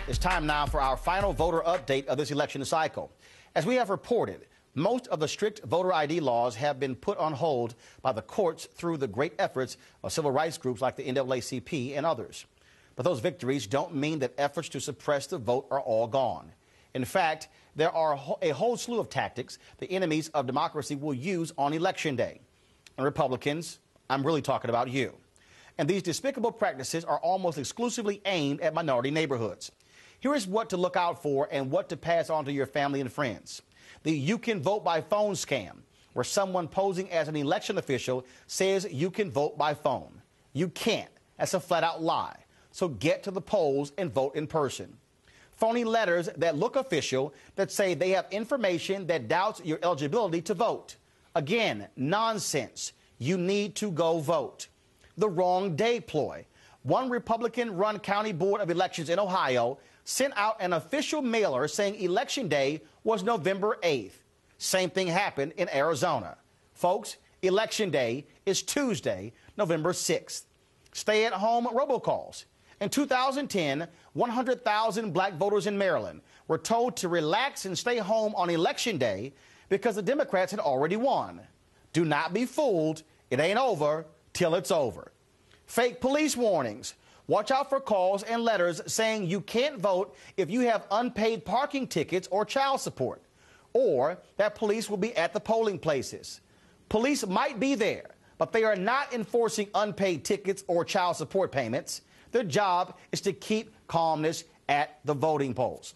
It's time now for our final voter update of this election cycle. As we have reported, most of the strict voter ID laws have been put on hold by the courts through the great efforts of civil rights groups like the NAACP and others. But those victories don't mean that efforts to suppress the vote are all gone. In fact, there are a whole slew of tactics the enemies of democracy will use on Election Day. And Republicans, I'm really talking about you. And these despicable practices are almost exclusively aimed at minority neighborhoods. Here is what to look out for and what to pass on to your family and friends. The "you can vote by phone" scam, where someone posing as an election official says you can vote by phone. You can't. That's a flat-out lie. So get to the polls and vote in person. Phony letters that look official that say they have information that doubts your eligibility to vote. Again, nonsense. You need to go vote. The wrong day ploy. One Republican-run county board of elections in Ohio sent out an official mailer saying Election Day was November 8th. Same thing happened in Arizona. Folks, Election Day is Tuesday, November 6th. Stay-at-home robocalls. In 2010, 100,000 black voters in Maryland were told to relax and stay home on Election Day because the Democrats had already won. Do not be fooled. It ain't over till it's over. Fake police warnings. Watch out for calls and letters saying you can't vote if you have unpaid parking tickets or child support, or that police will be at the polling places. Police might be there, but they are not enforcing unpaid tickets or child support payments. Their job is to keep calmness at the voting polls.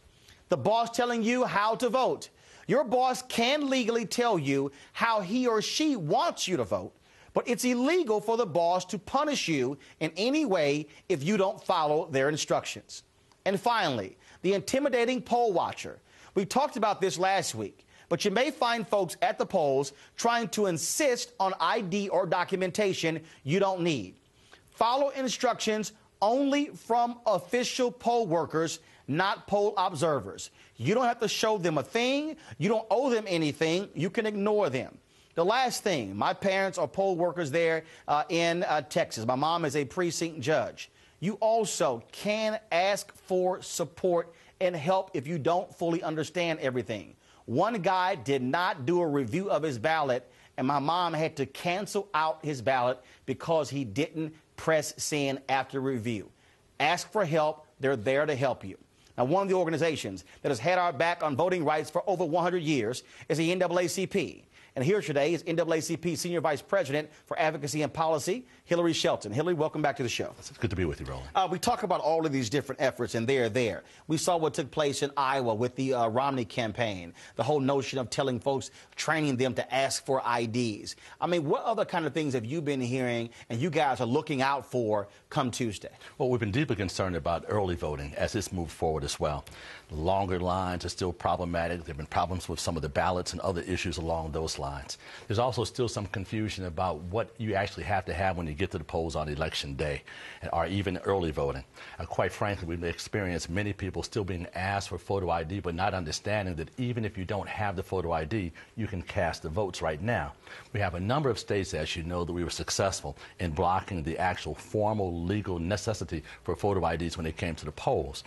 The boss telling you how to vote. Your boss can legally tell you how he or she wants you to vote, but it's illegal for the boss to punish you in any way if you don't follow their instructions. And finally, the intimidating poll watcher. We talked about this last week, but you may find folks at the polls trying to insist on ID or documentation you don't need. Follow instructions only from official poll workers, not poll observers. You don't have to show them a thing. You don't owe them anything. You can ignore them. The last thing, my parents are poll workers there in Texas. My mom is a precinct judge. You also can ask for support and help if you don't fully understand everything. One guy did not do a review of his ballot, and my mom had to cancel out his ballot because he didn't press send after review. Ask for help. They're there to help you. Now, one of the organizations that has had our back on voting rights for over 100 years is the NAACP. And here today is NAACP Senior Vice President for Advocacy and Policy, Hilary Shelton. Hilary, welcome back to the show. It's good to be with you, Roland. We talk about all of these different efforts, and they're there. We saw what took place in Iowa with the Romney campaign, the whole notion of telling folks, training them to ask for IDs. I mean, what other kind of things have you been hearing and you guys are looking out for come Tuesday? Well, we've been deeply concerned about early voting as this moves forward as well. Longer lines are still problematic. There have been problems with some of the ballots and other issues along those lines. There's also still some confusion about what you actually have to have when you get to the polls on Election Day, or even early voting. Quite frankly, we've experienced many people still being asked for photo ID, but not understanding that even if you don't have the photo ID, you can cast the votes right now. We have a number of states, as you know, that we were successful in blocking the actual formal legal necessity for photo IDs when it came to the polls.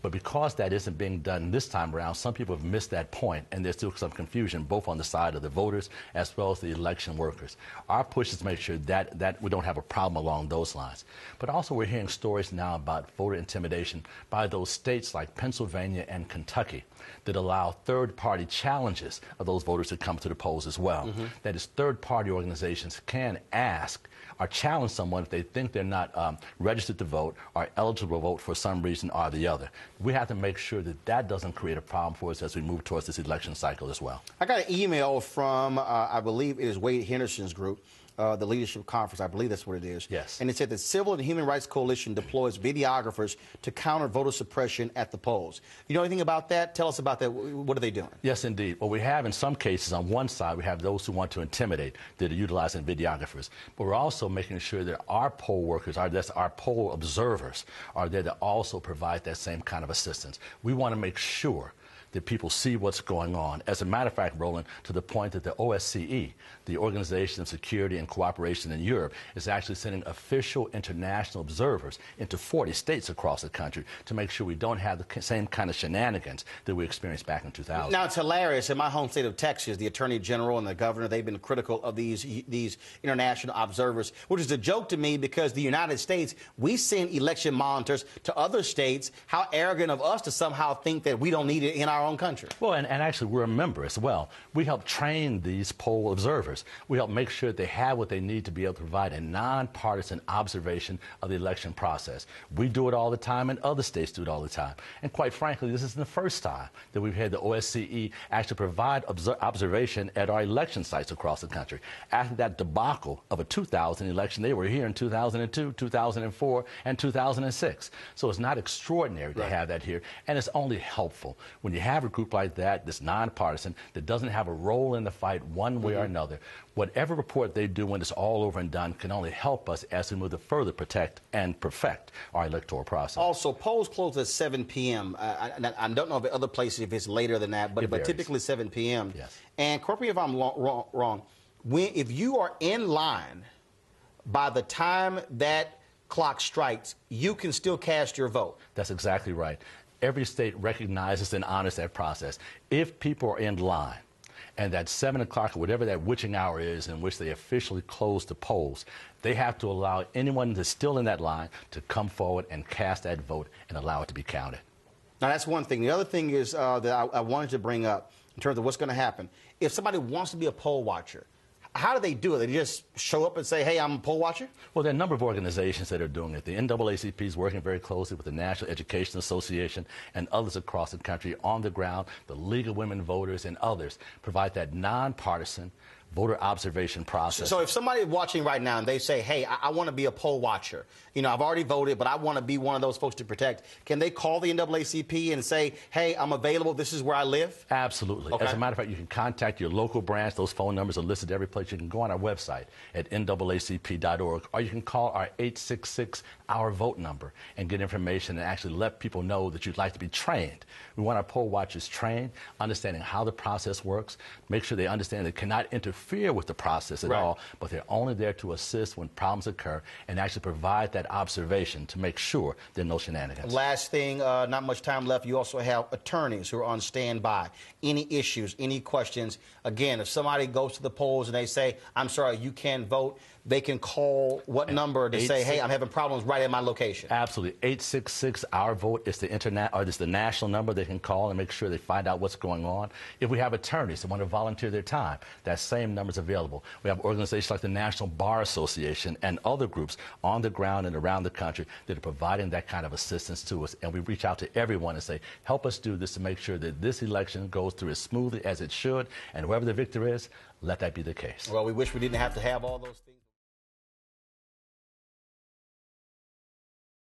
But because that isn't being done this time around, some people have missed that point, and there's still some confusion both on the side of the voters as well as the election workers. Our push is to make sure that we don't have a problem along those lines. But also we're hearing stories now about voter intimidation by those states like Pennsylvania and Kentucky that allow third-party challenges of those voters to come to the polls as well. That is, third-party organizations can ask or challenge someone if they think they're not registered to vote or eligible to vote for some reason or the other. We have to make sure that that doesn't create a problem for us as we move towards this election cycle as well. I got an email from, I believe it is Wade Henderson's group, the Leadership Conference, I believe that's what it is. Yes. And it said the Civil and Human Rights Coalition deploys videographers to counter voter suppression at the polls. You know anything about that? Tell us about that. What are they doing? Yes, indeed. Well, we have in some cases on one side, we have those who want to intimidate that are utilizing videographers. But we're also making sure that our poll workers, our poll observers, are there to also provide that same kind of assistance. We want to make sure that people see what's going on. As a matter of fact, Roland, to the point that the OSCE, the Organization of Security and Cooperation in Europe, is actually sending official international observers into 40 states across the country to make sure we don't have the same kind of shenanigans that we experienced back in 2000. Now, it's hilarious. In my home state of Texas, the Attorney General and the Governor, they've been critical of these international observers, which is a joke to me because the United States, we send election monitors to other states. How arrogant of us to somehow think that we don't need it in our own country. Well, and actually, we're a member as well. We help train these poll observers. We help make sure they have what they need to be able to provide a nonpartisan observation of the election process. We do it all the time, and other states do it all the time. And quite frankly, this isn't the first time that we've had the OSCE actually provide observation at our election sites across the country. After that debacle of a 2000 election, they were here in 2002, 2004, and 2006. So it's not extraordinary to have that here, and it's only helpful when you have a group like that that's nonpartisan, that doesn't have a role in the fight one way or another. Whatever report they do when it's all over and done can only help us as we move to further protect and perfect our electoral process. Also, polls close at 7 p.m. I don't know if other places if it's later than that, but typically 7 p.m. Yes. And correct me if I'm wrong. If you are in line by the time that clock strikes, you can still cast your vote. That's exactly right. Every state recognizes and honors that process. If people are in line, and that 7 o'clock or whatever that witching hour is in which they officially close the polls, they have to allow anyone that's still in that line to come forward and cast that vote and allow it to be counted. Now, that's one thing. The other thing is that I wanted to bring up in terms of what's going to happen. If somebody wants to be a poll watcher, how do they do it? They just show up and say, hey, I'm a poll watcher? Well, there are a number of organizations that are doing it. The NAACP is working very closely with the National Education Association and others across the country on the ground. The League of Women Voters and others provide that nonpartisan voter observation process. So if somebody is watching right now and they say, hey, I want to be a poll watcher, you know, I've already voted, but I want to be one of those folks to protect, can they call the NAACP and say, hey, I'm available, this is where I live? Absolutely. Okay. As a matter of fact, you can contact your local branch. Those phone numbers are listed every place. You can go on our website at naacp.org, or you can call our 866 Our Vote number and get information and actually let people know that you'd like to be trained. We want our poll watchers trained, understanding how the process works, make sure they understand they cannot interfere with the process at all, but they're only there to assist when problems occur and actually provide that observation to make sure there are no shenanigans. Last thing, not much time left. You also have attorneys who are on standby. Any issues, any questions? Again, if somebody goes to the polls and they say, I'm sorry, you can't vote, they can call what number to say, hey, I'm having problems right at my location? Absolutely. 866 Our Vote is the internet, or the national number they can call and make sure they find out what's going on. If we have attorneys that want to volunteer their time, that same number is available. We have organizations like the National Bar Association and other groups on the ground and around the country that are providing that kind of assistance to us. And we reach out to everyone and say, help us do this to make sure that this election goes through as smoothly as it should. And whoever the victor is, let that be the case. Well, we wish we didn't have to have all those things.